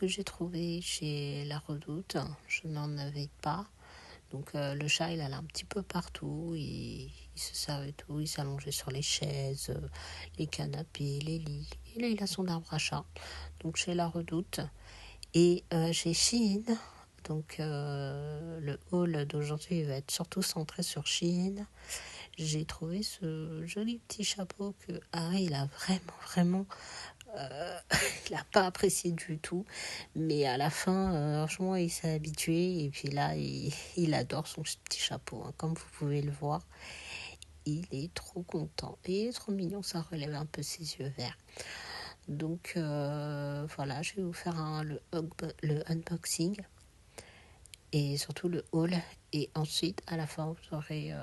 que j'ai trouvé chez La Redoute, je n'en avais pas. Donc le chat, il allait un petit peu partout, il se servait tout, il s'allongeait sur les chaises, les canapés, les lits. Et là, il a son arbre à chat. Donc chez La Redoute. Et chez Shein, donc le haul d'aujourd'hui va être surtout centré sur Shein. J'ai trouvé ce joli petit chapeau que Harry, il a vraiment il n'a pas apprécié du tout, mais à la fin, franchement, il s'est habitué, et puis là, il adore son petit chapeau, hein, comme vous pouvez le voir. Il est trop content, et il est trop mignon, ça relève un peu ses yeux verts. Donc voilà, je vais vous faire le unboxing, et surtout le haul, et ensuite, à la fin, vous aurez...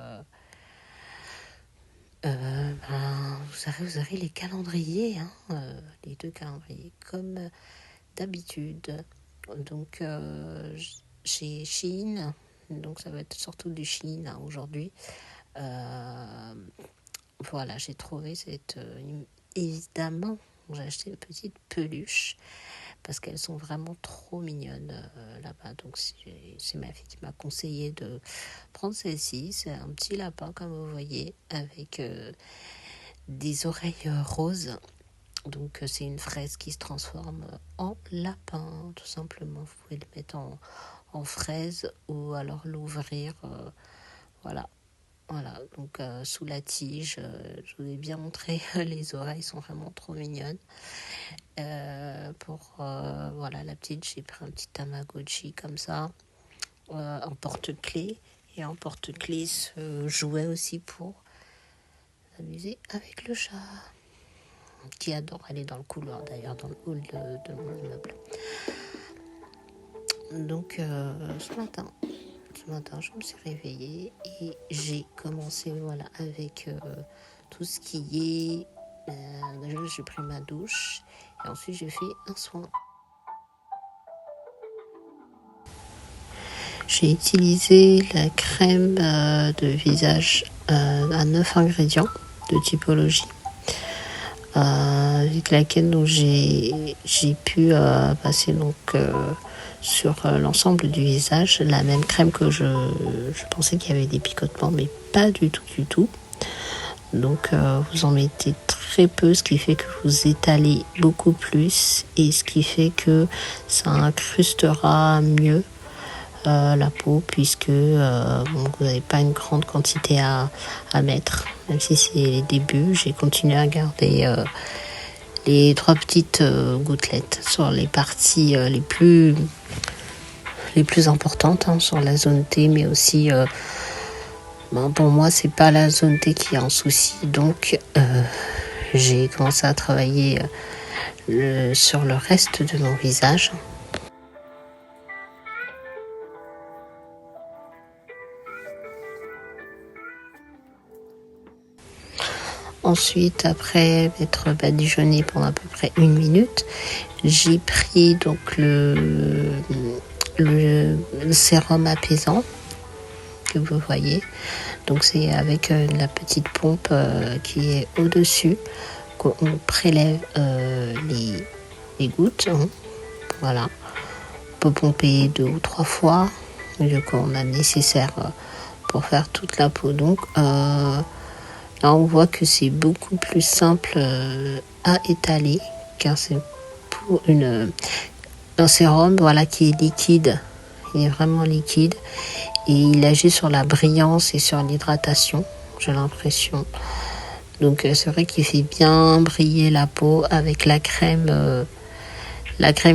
vous aurez les calendriers, hein, les 2 calendriers, comme d'habitude. Donc, chez Shein, donc ça va être surtout du Shein, hein, aujourd'hui. Voilà, j'ai trouvé évidemment, j'ai acheté une petite peluche parce qu'elles sont vraiment trop mignonnes là-bas. Donc c'est ma fille qui m'a conseillé de prendre celle-ci. C'est un petit lapin, comme vous voyez, avec des oreilles roses. Donc c'est une fraise qui se transforme en lapin, tout simplement. Vous pouvez le mettre en fraise ou alors l'ouvrir. Voilà. Donc sous la tige, je vous ai bien montré, les oreilles sont vraiment trop mignonnes. Voilà, la petite, j'ai pris un petit Tamagotchi comme ça, en porte-clés. Et en porte-clés, ce jouet aussi pour s'amuser avec le chat, qui adore aller dans le couloir, d'ailleurs, dans le hall de mon immeuble. Donc ce matin, je me suis réveillée et j'ai commencé avec tout ce qui est... déjà, j'ai pris ma douche et ensuite j'ai fait un soin. J'ai utilisé la crème de visage à 9 ingrédients de typologie, avec laquelle donc, j'ai pu passer sur l'ensemble du visage la même crème que je pensais qu'il y avait des picotements, mais pas du tout. Donc vous en mettez très peu, ce qui fait que vous étalez beaucoup plus et ce qui fait que ça incrustera mieux la peau, puisque vous n'avez pas une grande quantité à mettre. Même si c'est les débuts, j'ai continué à garder les 3 petites gouttelettes sur les parties les plus importantes, hein, sur la zone T, mais aussi pour moi c'est pas la zone T qui est en souci, donc j'ai commencé à travailler sur le reste de mon visage. Ensuite, après m'être badigeonnée pendant à peu près 1 minute, j'ai pris donc le sérum apaisant que vous voyez. Donc c'est avec la petite pompe qui est au-dessus qu'on prélève les gouttes. Hein. Voilà. On peut pomper 2 ou 3 fois, vu qu'on a nécessaire pour faire toute la peau. Donc là, on voit que c'est beaucoup plus simple à étaler, car c'est pour un sérum qui est liquide. Il est vraiment liquide et il agit sur la brillance et sur l'hydratation, j'ai l'impression. Donc c'est vrai qu'il fait bien briller la peau avec la crème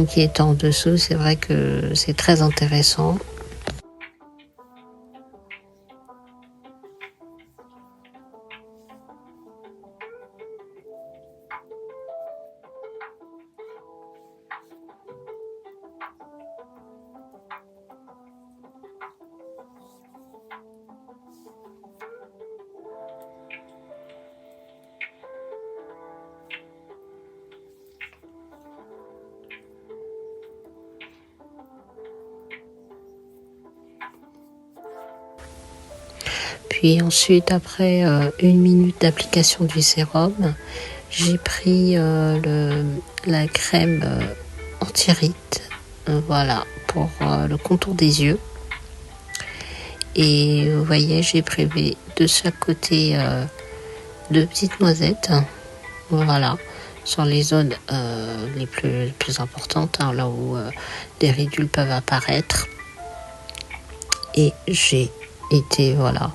qui est en dessous. C'est vrai que c'est très intéressant. Puis ensuite, après 1 minute d'application du sérum, j'ai pris la crème anti-rides voilà, pour le contour des yeux. Et vous voyez, j'ai prévu de chaque côté 2 petites noisettes. Voilà, sur les zones les plus importantes, hein, là où des ridules peuvent apparaître. Et j'ai été, voilà,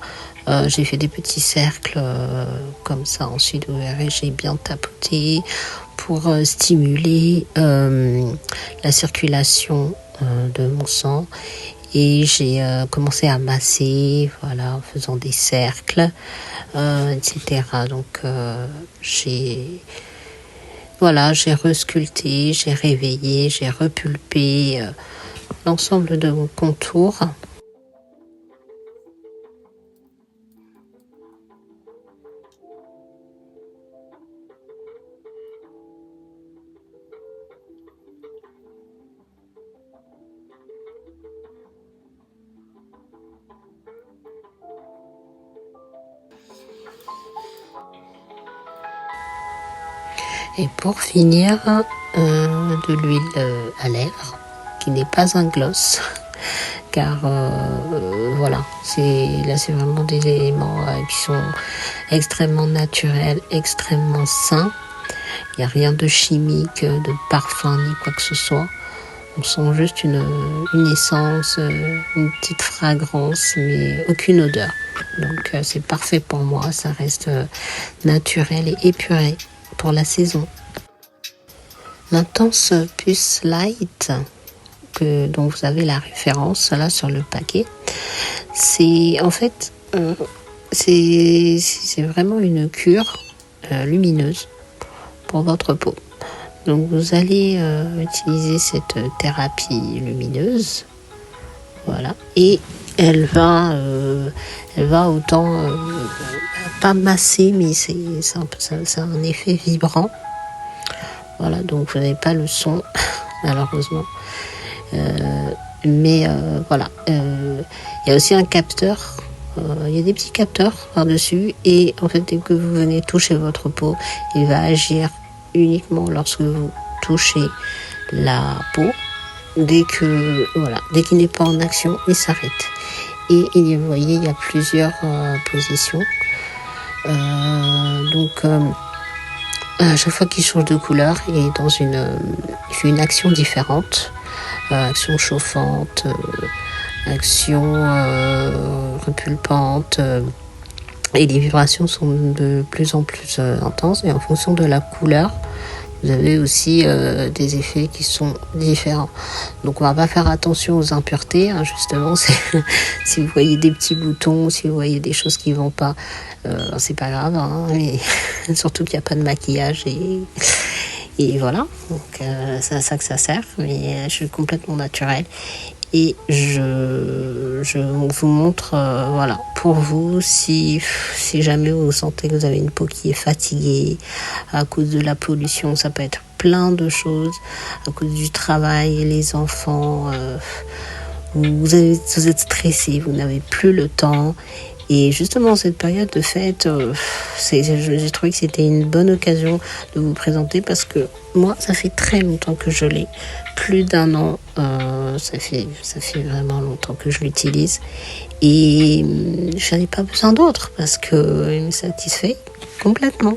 j'ai fait des petits cercles comme ça. Ensuite, vous verrez, j'ai bien tapoté pour stimuler la circulation de mon sang. Et j'ai commencé à masser, voilà, en faisant des cercles, etc. Donc j'ai resculpté, j'ai réveillé, j'ai repulpé l'ensemble de mon contour. Et pour finir, de l'huile à lèvres, qui n'est pas un gloss, car voilà, là c'est vraiment des éléments qui sont extrêmement naturels, extrêmement sains. Il n'y a rien de chimique, de parfum, ni quoi que ce soit. On sent juste une essence, une petite fragrance, mais aucune odeur. Donc c'est parfait pour moi, ça reste naturel et épuré pour la saison. L'intense puce light, dont vous avez la référence là sur le paquet, c'est en fait c'est vraiment une cure lumineuse pour votre peau. Donc vous allez utiliser cette thérapie lumineuse, voilà, et elle va autant pas masser, mais c'est un effet vibrant. Voilà, donc vous n'avez pas le son malheureusement. Mais voilà, il y a aussi un capteur. Il y a des petits capteurs par-dessus et en fait dès que vous venez toucher votre peau, il va agir uniquement lorsque vous touchez la peau. Dès qu'il n'est pas en action, il s'arrête. Et vous voyez, il y a plusieurs positions. Donc à chaque fois qu'il change de couleur, il fait une action différente. Action chauffante, action repulpante. Et les vibrations sont de plus en plus intenses. Et en fonction de la couleur, vous avez aussi des effets qui sont différents. Donc on va pas faire attention aux impuretés, hein, justement. Si vous voyez des petits boutons, si vous voyez des choses qui vont pas, c'est pas grave. Hein, mais surtout qu'il n'y a pas de maquillage et voilà. Donc c'est à ça que ça sert. Mais je suis complètement naturelle. Et je vous montre, voilà, pour vous, si jamais vous sentez que vous avez une peau qui est fatiguée à cause de la pollution, ça peut être plein de choses, à cause du travail, les enfants, vous êtes stressé, vous n'avez plus le temps. Et justement, cette période de fête, j'ai trouvé que c'était une bonne occasion de vous présenter parce que moi, ça fait très longtemps que je l'ai. Plus d'1 an, ça fait vraiment longtemps que je l'utilise. Et je n'en ai pas besoin d'autre parce qu'il me satisfait complètement.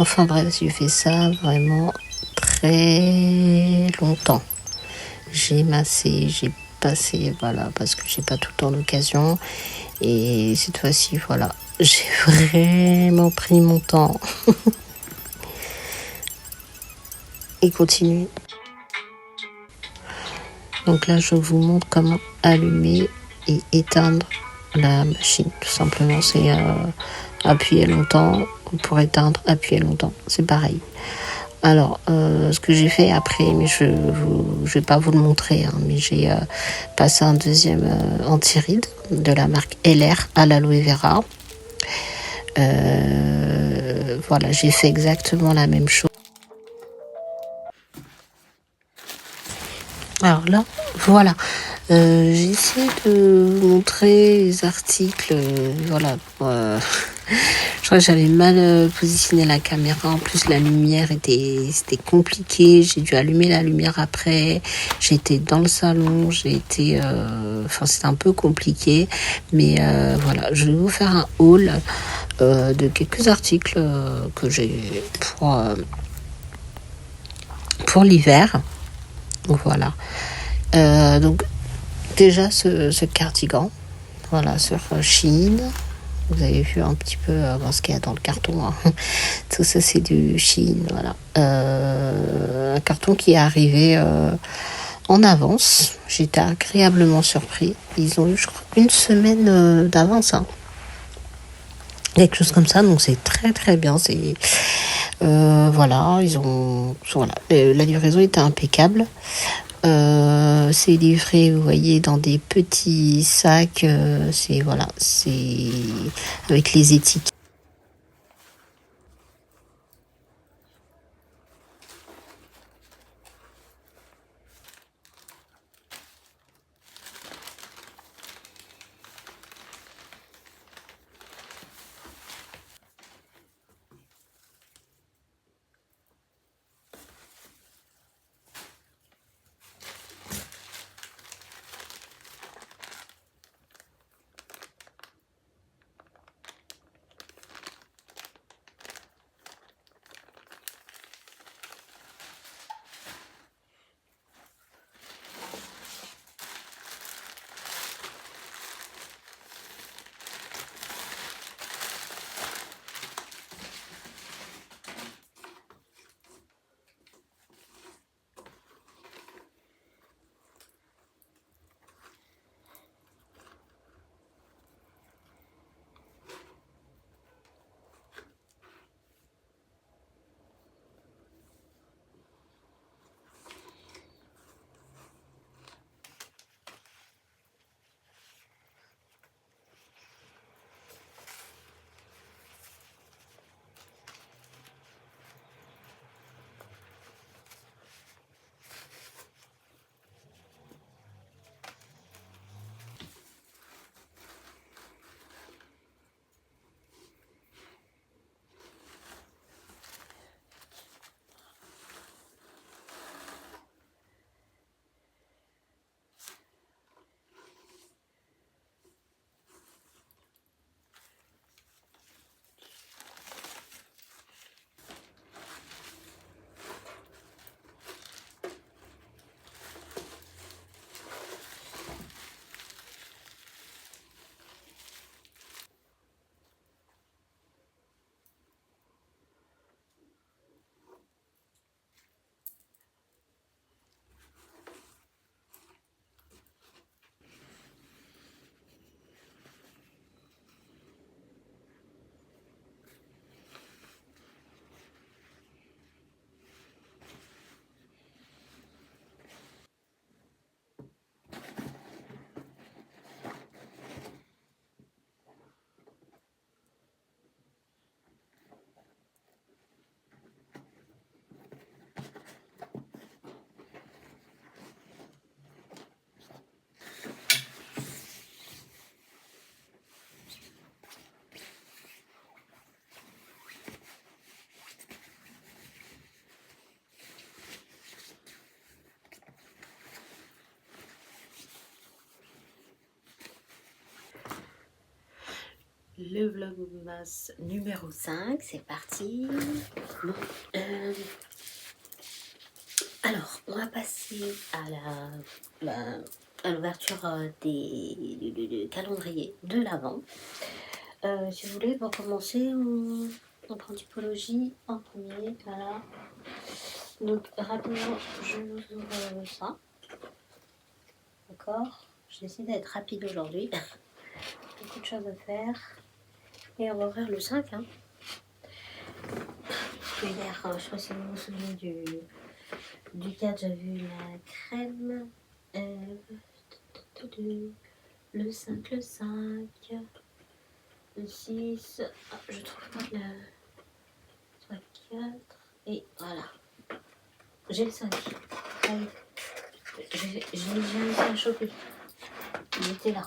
Enfin bref, j'ai fait ça vraiment très longtemps. J'ai massé, j'ai passé, voilà, parce que j'ai pas tout le temps l'occasion. Et cette fois-ci, voilà, j'ai vraiment pris mon temps. Et continue. Donc là, je vous montre comment allumer et éteindre la machine. Tout simplement, c'est appuyer longtemps pour éteindre, appuyer longtemps. C'est pareil. Alors, ce que j'ai fait après, mais je vais pas vous le montrer, hein, mais j'ai passé un deuxième anti-rides de la marque LR à l'aloe vera. Voilà, j'ai fait exactement la même chose. Alors là, voilà. J'ai essayé de vous montrer les articles. Voilà. Je crois que j'avais mal positionné la caméra. En plus, la lumière c'était compliqué. J'ai dû allumer la lumière après. J'étais dans le salon. C'était un peu compliqué. Mais voilà, je vais vous faire un haul de quelques articles que j'ai pour l'hiver. Voilà. Donc déjà ce cardigan, voilà, sur Shein. Vous avez vu un petit peu ce qu'il y a dans le carton. Hein. Tout ça, c'est du Shein, voilà. Un carton qui est arrivé en avance. J'étais agréablement surpris. Ils ont eu, je crois, une semaine d'avance. Hein. Quelque chose comme ça, donc c'est très très bien. C'est voilà, la livraison était impeccable. C'est livré, vous voyez, dans des petits sacs. C'est avec les étiquettes. le vlogmas numéro 5, c'est parti. Bon, alors, on va passer à à l'ouverture du calendrier de l'Avent. Si vous voulez, pour commencer, on prend typologie en premier, voilà. Donc, rapidement, je vous ouvre ça. D'accord? Je décide d'être rapide aujourd'hui. Beaucoup de choses à faire. Et on va ouvrir le 5. Hein. Hier, je sais pas si vous vous souvenez du 4, j'ai vu la crème. Le 5, le 5. Le 6. Ah, je trouve pas le 3, 4. Et voilà. J'ai le 5. Allez. J'ai réussi à choper. Il était là.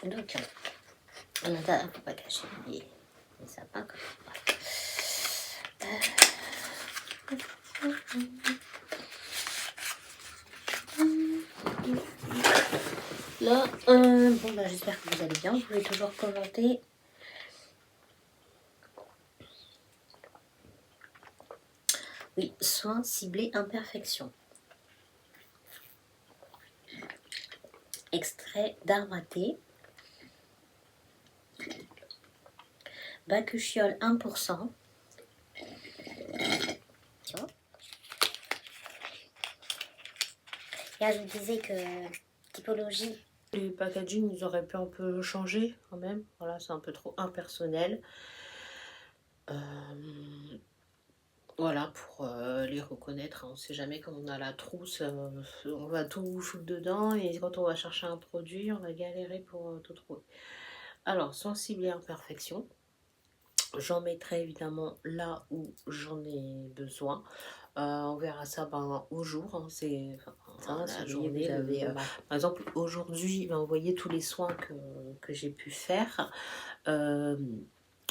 Donc, on a faut pas cacher les sapins. Là, bon bah j'espère que vous allez bien. Vous pouvez toujours commenter. Oui, soins ciblés imperfection. Extrait d'arbre à thé. Bacuchiol 1%. Là, je vous disais que typologie. Les packaging, ils auraient pu un peu changer quand même. Voilà, c'est un peu trop impersonnel. Voilà, pour les reconnaître. Hein. On ne sait jamais quand on a la trousse, on va tout foutre dedans et quand on va chercher un produit, on va galérer pour tout trouver. Alors, sensible et imperfection. J'en mettrai évidemment là où j'en ai besoin. On verra ça au jour. Hein, c'est la journée. Vous avez, par exemple, aujourd'hui, vous voyez tous les soins que j'ai pu faire.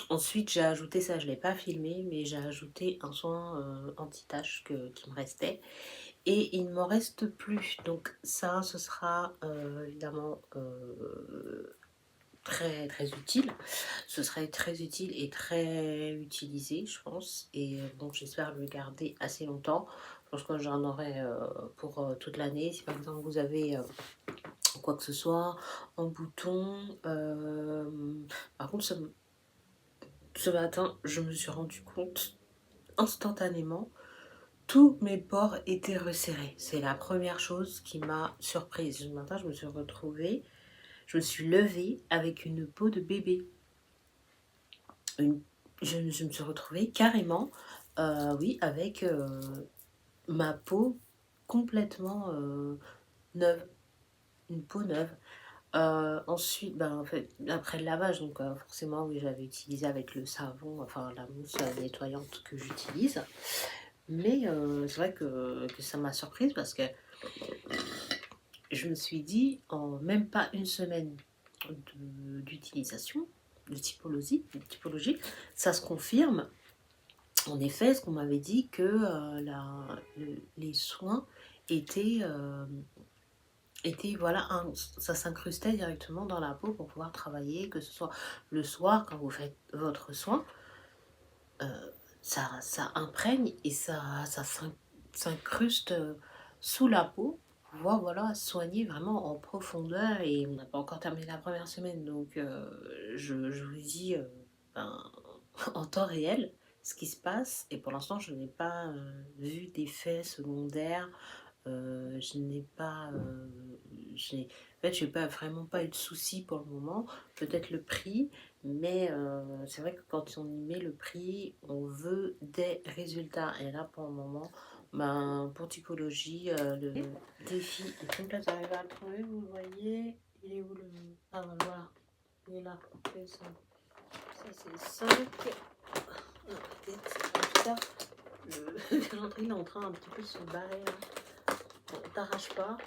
Ensuite, j'ai ajouté ça, je ne l'ai pas filmé, mais j'ai ajouté un soin anti-tache qui me restait. Et il ne m'en reste plus. Donc ça, ce sera évidemment très très utile. Ce serait très utile et très utilisé, je pense. Et donc j'espère le garder assez longtemps. Je pense que j'en aurai pour toute l'année. Si par exemple vous avez quoi que ce soit en bouton. Par contre, ce matin, je me suis rendu compte instantanément, tous mes pores étaient resserrés. C'est la première chose qui m'a surprise. Ce matin, je me suis retrouvée, je me suis levée avec une peau de bébé. Je me suis retrouvée carrément, oui, avec ma peau complètement neuve, une peau neuve. Ensuite, en fait, après le lavage, donc forcément, oui, j'avais utilisé avec le savon, enfin la mousse nettoyante que j'utilise. Mais c'est vrai que ça m'a surprise parce que je me suis dit, en même pas une semaine d'utilisation, de typologie, ça se confirme. En effet, ce qu'on m'avait dit que les soins étaient voilà, ça s'incrustait directement dans la peau pour pouvoir travailler, que ce soit le soir quand vous faites votre soin, ça imprègne et ça s'incruste sous la peau pour pouvoir voilà, soigner vraiment en profondeur. Et on n'a pas encore terminé la première semaine, donc je vous dis en temps réel ce qui se passe. Et pour l'instant, je n'ai pas vu d'effets secondaires. Je n'ai pas, en fait, j'ai pas vraiment pas eu de soucis pour le moment. Peut-être le prix, mais c'est vrai que quand on y met le prix, on veut des résultats. Et là, pour le moment, pour typologie, le défi est complet. Vous arrivez à le trouver, vous le voyez. Il est où le... Ah ben voilà, il est là. C'est ça. Ça c'est le 5. En tout cas, le calendrier est en train un petit peu de se barrer là. Bon, t'arraches pas.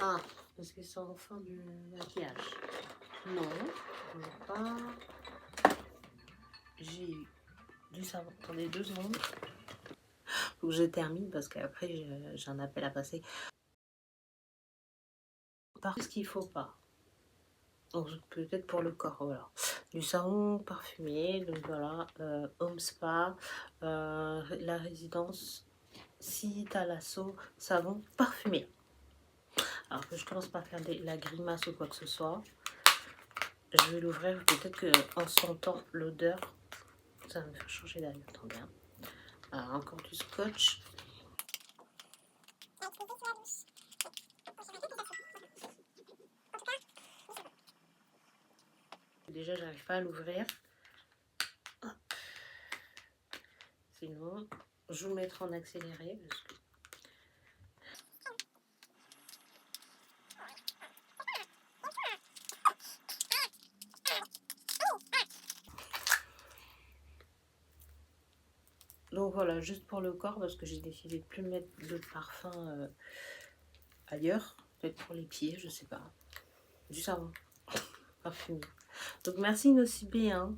Ah, parce que c'est enfin du maquillage. Non, toujours pas. J'ai du savon. Attendez 2 secondes. Faut que je termine parce qu'après j'ai un appel à passer. ce qu'il faut pas. Peut-être pour le corps, voilà. Du savon parfumé, donc voilà, Home Spa, la résidence Si Talasso, savon parfumé. Alors que je commence par faire la grimace ou quoi que ce soit, je vais l'ouvrir, peut-être qu'en sentant l'odeur, ça va me faire changer d'avis. Attendez, hein. Alors, encore du scotch. Déjà, j'arrive pas à l'ouvrir. Sinon, je vous le mettrai en accéléré. Parce que... Donc voilà, juste pour le corps, parce que j'ai décidé de plus mettre de parfum ailleurs. Peut-être pour les pieds, je sais pas. Du savon parfumé. Donc merci Nocibé, hein.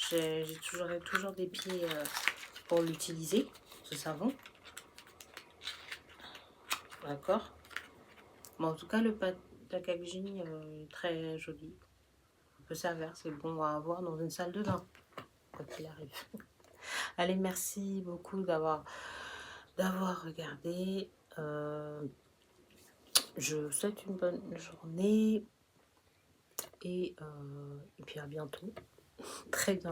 J'ai toujours des pieds pour l'utiliser, ce savon. D'accord. Bon, en tout cas, le pack à est très joli. On peut servir, c'est bon à avoir dans une salle de bain, quoi qu'il arrive. Allez, merci beaucoup d'avoir regardé. Je vous souhaite une bonne journée et puis à bientôt. Très bientôt.